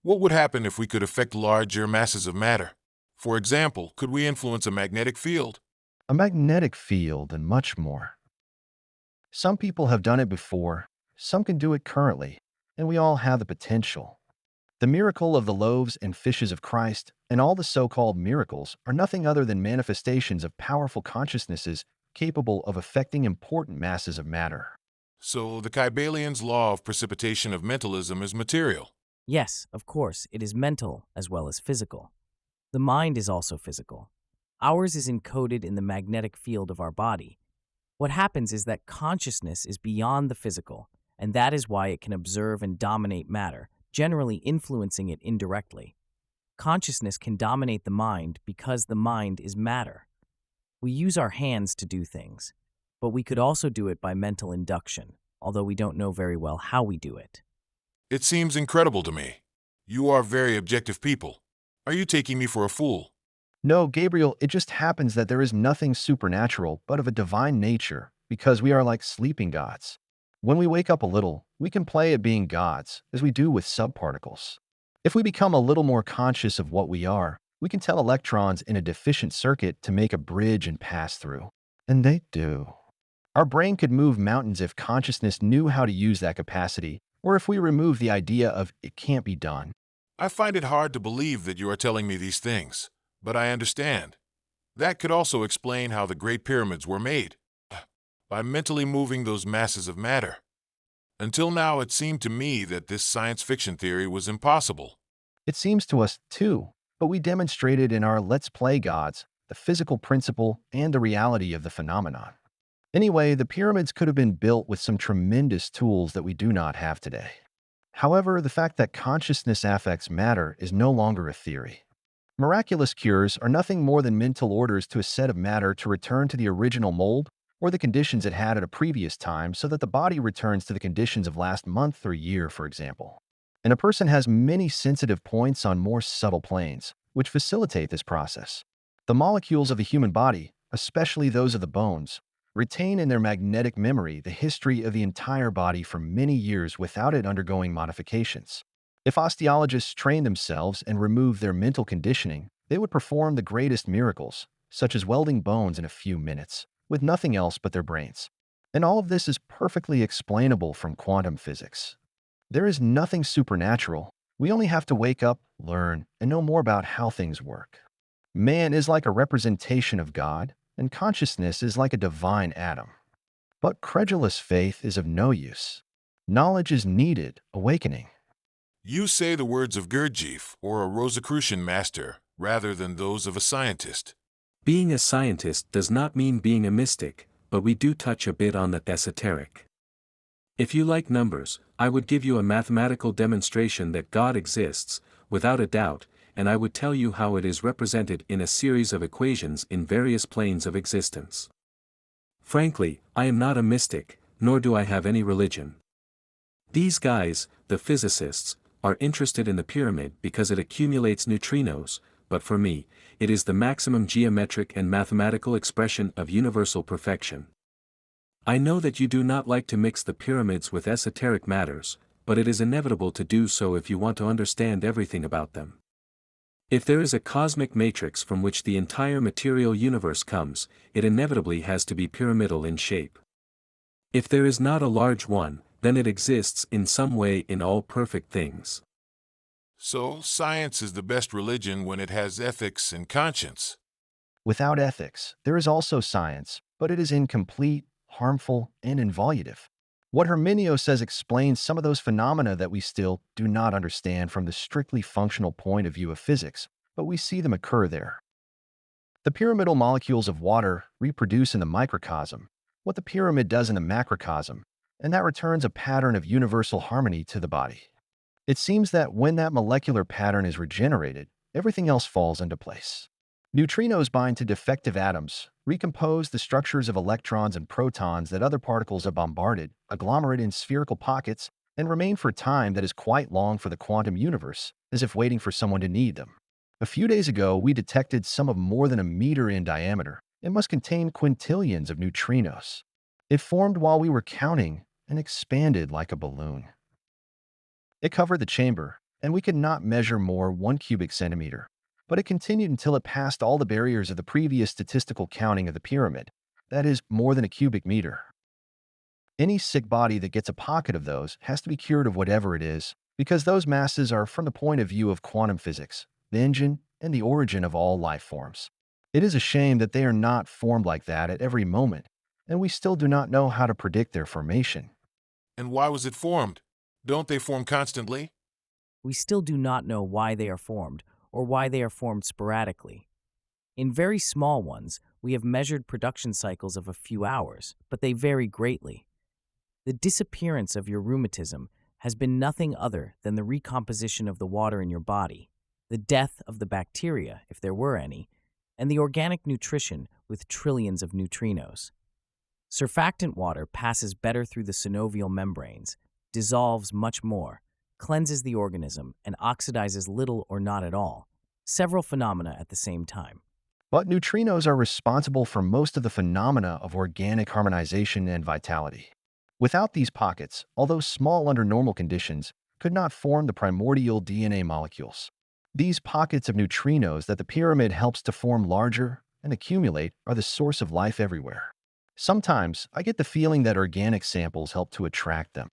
What would happen if we could affect larger masses of matter? For example, could we influence a magnetic field? A magnetic field, and much more. Some people have done it before, some can do it currently, and we all have the potential. The miracle of the loaves and fishes of Christ and all the so-called miracles are nothing other than manifestations of powerful consciousnesses capable of affecting important masses of matter. So the Kybalian's law of precipitation of mentalism is material. Yes, of course, it is mental as well as physical. The mind is also physical. Ours is encoded in the magnetic field of our body. What happens is that consciousness is beyond the physical, and that is why it can observe and dominate matter, generally influencing it indirectly. Consciousness can dominate the mind because the mind is matter. We use our hands to do things, but we could also do it by mental induction, although we don't know very well how we do it. It seems incredible to me. You are very objective people. Are you taking me for a fool? No, Gabriel, it just happens that there is nothing supernatural but of a divine nature because we are like sleeping gods. When we wake up a little, we can play at being gods, as we do with subparticles. If we become a little more conscious of what we are, we can tell electrons in a deficient circuit to make a bridge and pass through. And they do. Our brain could move mountains if consciousness knew how to use that capacity, or if we remove the idea of it can't be done. I find it hard to believe that you are telling me these things, but I understand. That could also explain how the Great Pyramids were made, by mentally moving those masses of matter. Until now, it seemed to me that this science fiction theory was impossible. It seems to us, too, but we demonstrated in our Let's Play Gods the physical principle and the reality of the phenomenon. Anyway, the pyramids could have been built with some tremendous tools that we do not have today. However, the fact that consciousness affects matter is no longer a theory. Miraculous cures are nothing more than mental orders to a set of matter to return to the original mold or the conditions it had at a previous time so that the body returns to the conditions of last month or year, for example. And a person has many sensitive points on more subtle planes, which facilitate this process. The molecules of the human body, especially those of the bones, retain in their magnetic memory the history of the entire body for many years without it undergoing modifications. If osteologists trained themselves and removed their mental conditioning, they would perform the greatest miracles, such as welding bones in a few minutes, with nothing else but their brains. And all of this is perfectly explainable from quantum physics. There is nothing supernatural. We only have to wake up, learn, and know more about how things work. Man is like a representation of God, and consciousness is like a divine atom. But credulous faith is of no use. Knowledge is needed, awakening. You say the words of Gurdjieff or a Rosicrucian master rather than those of a scientist. Being a scientist does not mean being a mystic, but we do touch a bit on the esoteric. If you like numbers, I would give you a mathematical demonstration that God exists, without a doubt, and I would tell you how it is represented in a series of equations in various planes of existence. Frankly, I am not a mystic, nor do I have any religion. These guys, the physicists, are interested in the pyramid because it accumulates neutrinos, but for me, it is the maximum geometric and mathematical expression of universal perfection. I know that you do not like to mix the pyramids with esoteric matters, but it is inevitable to do so if you want to understand everything about them. If there is a cosmic matrix from which the entire material universe comes, it inevitably has to be pyramidal in shape. If there is not a large one, then it exists in some way in all perfect things. So, science is the best religion when it has ethics and conscience. Without ethics, there is also science, but it is incomplete, harmful, and involutive. What Herminio says explains some of those phenomena that we still do not understand from the strictly functional point of view of physics, but we see them occur there. The pyramidal molecules of water reproduce in the microcosm what the pyramid does in the macrocosm, and that returns a pattern of universal harmony to the body. It seems that when that molecular pattern is regenerated, everything else falls into place. Neutrinos bind to defective atoms, recompose the structures of electrons and protons that other particles have bombarded, agglomerate in spherical pockets, and remain for a time that is quite long for the quantum universe, as if waiting for someone to need them. A few days ago, we detected some of more than a meter in diameter. It must contain quintillions of neutrinos. It formed while we were counting and expanded like a balloon. It covered the chamber, and we could not measure more 1 cubic centimeter. But it continued until it passed all the barriers of the previous statistical counting of the pyramid, that is, more than a cubic meter. Any sick body that gets a pocket of those has to be cured of whatever it is, because those masses are from the point of view of quantum physics, the engine and the origin of all life forms. It is a shame that they are not formed like that at every moment, and we still do not know how to predict their formation. And why was it formed? Don't they form constantly? We still do not know why they are formed or why they are formed sporadically. In very small ones, we have measured production cycles of a few hours, but they vary greatly. The disappearance of your rheumatism has been nothing other than the recomposition of the water in your body, the death of the bacteria, if there were any, and the organic nutrition with trillions of neutrinos. Surfactant water passes better through the synovial membranes, dissolves much more, cleanses the organism, and oxidizes little or not at all, several phenomena at the same time. But neutrinos are responsible for most of the phenomena of organic harmonization and vitality. Without these pockets, although small under normal conditions, could not form the primordial DNA molecules. These pockets of neutrinos that the pyramid helps to form larger and accumulate are the source of life everywhere. Sometimes I get the feeling that organic samples help to attract them.